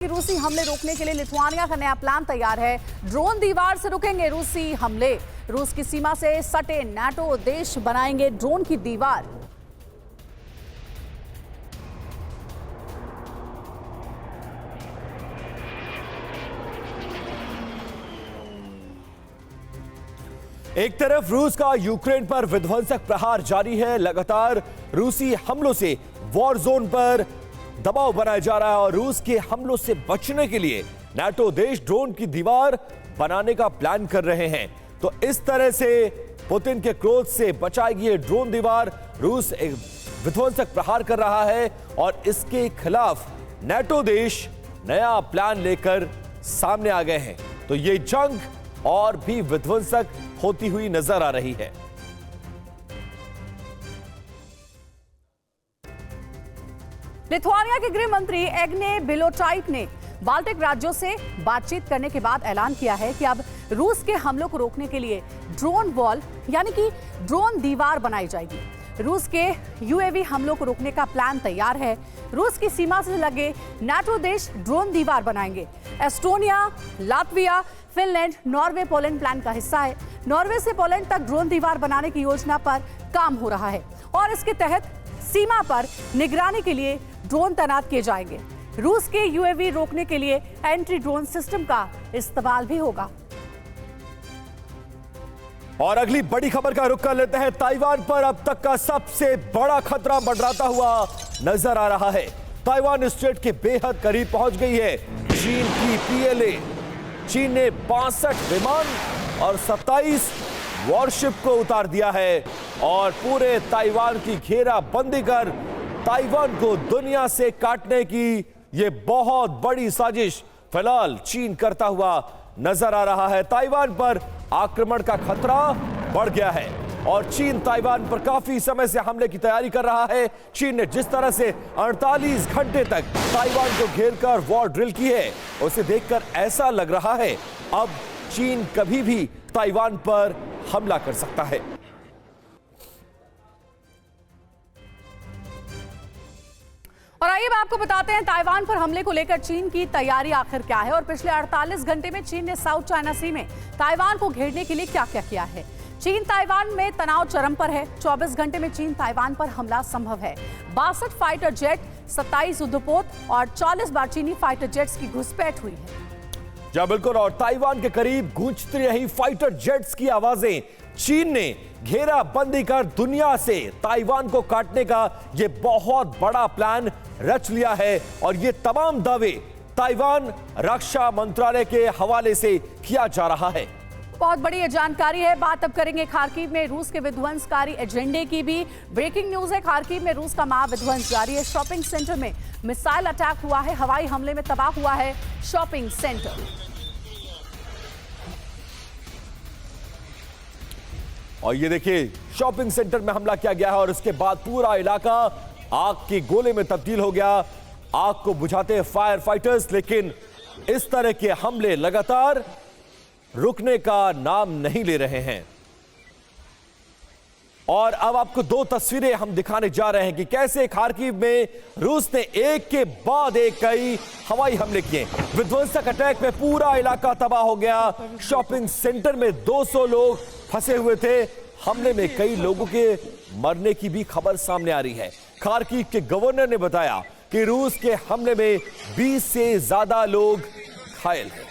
रूसी हमले रोकने के लिए लिथुआनिया का नया प्लान तैयार है। ड्रोन दीवार से रुकेंगे रूसी हमले। रूस की सीमा से सटे नाटो देश बनाएंगे ड्रोन की दीवार। एक तरफ रूस का यूक्रेन पर विध्वंसक प्रहार जारी है। लगातार रूसी हमलों से वॉर जोन पर दबाव बनाया जा रहा है और रूस के हमलों से बचने के लिए नाटो देश ड्रोन की दीवार बनाने का प्लान कर रहे हैं। तो इस तरह से पुतिन के क्रोध से बचाएगी ये ड्रोन दीवार। रूस एक विध्वंसक प्रहार कर रहा है और इसके खिलाफ नाटो देश नया प्लान लेकर सामने आ गए हैं। तो ये जंग और भी विध्वंसक होती हुई नजर आ रही है। लिथुआनिया के गृह मंत्री एग्ने बिलोटाइट ने बाल्टिक राज्यों से बातचीत करने के बाद ऐलान किया है कि अब रूस के हमलों को रोकने के लिए ड्रोन वॉल यानी कि ड्रोन दीवार बनाई जाएगी। रूस के यूएवी हमलों को रोकने का प्लान तैयार है। रूस की सीमा से लगे नाटो देश ड्रोन दीवार बनाएंगे। Estonia, Latvia, Finland, Norway, Poland plan का हिस्सा है। नॉर्वे से पोलैंड तक ड्रोन दीवार बनाने की योजना पर काम हो रहा है और इसके तहत सीमा पर निगरानी के लिए ड्रोन तैनात किए जाएंगे। रूस के यूएवी रोकने के लिए एंटी ड्रोन सिस्टम का इस्तेमाल भी होगा। और अगली बड़ी खबर का रुख कर लेते हैं। ताइवान पर अब तक का सबसे बड़ा खतरा मंडराता हुआ नजर आ रहा है। ताइवान स्ट्रेट के बेहद करीब पहुंच गई है चीन की पीएलए। चीन ने 62 विमान और 27 वॉरशिप को उतार दिया है और पूरे ताइवान की घेराबंदी कर ताइवान को दुनिया से काटने की यह बहुत बड़ी साजिश फिलहाल चीन करता हुआ नजर आ रहा है। ताइवान पर आक्रमण का खतरा बढ़ गया है और चीन ताइवान पर काफी समय से हमले की तैयारी कर रहा है। चीन ने जिस तरह से 48 घंटे तक ताइवान को घेरकर वॉर ड्रिल की है, उसे देखकर ऐसा लग रहा है अब चीन कभी भी ताइवान पर हमला कर सकता है। और आइए मैं आपको बताते हैं ताइवान पर हमले को लेकर चीन की तैयारी आखिर क्या है और पिछले 48 घंटे में चीन ने साउथ चाइना सी में ताइवान को घेरने के लिए क्या क्या किया है। चीन ताइवान में तनाव चरम पर है। 24 घंटे में चीन ताइवान पर हमला संभव है। 62 फाइटर जेट, 27 युद्धपोत और 40 बार चीनी फाइटर जेट्स की घुसपैठ हुई है। जी बिल्कुल, और ताइवान के करीब गूंजती रही फाइटर जेट्स की आवाजें। चीन ने घेराबंदी कर दुनिया से ताइवान को काटने का यह बहुत बड़ा प्लान रच लिया है और ये तमाम दावे ताइवान रक्षा मंत्रालय के हवाले से किया जा रहा है। बहुत बड़ी ये जानकारी है। बात अब करेंगे खार्किव में रूस के विध्वंसकारी एजेंडे की भी। ब्रेकिंग न्यूज है, खार्किव में रूस का महाविध्वंस जारी है। शॉपिंग सेंटर में मिसाइल अटैक हुआ है। हवाई हमले में तबाह हुआ है शॉपिंग सेंटर। और ये देखिए शॉपिंग सेंटर में हमला किया गया है और उसके बाद पूरा इलाका आग के गोले में तब्दील हो गया। आग को बुझाते फायर फाइटर्स, लेकिन इस तरह के हमले लगातार रुकने का नाम नहीं ले रहे हैं। और अब आपको दो तस्वीरें हम दिखाने जा रहे हैं कि कैसे खार्किव में रूस ने एक के बाद एक कई हवाई हमले किए। विध्वंसक अटैक में पूरा इलाका तबाह हो गया। शॉपिंग सेंटर में 200 लोग फंसे हुए थे। हमले में कई लोगों के मरने की भी खबर सामने आ रही है। खार्किव के गवर्नर ने बताया कि रूस के हमले में 20 से ज्यादा लोग घायल हैं।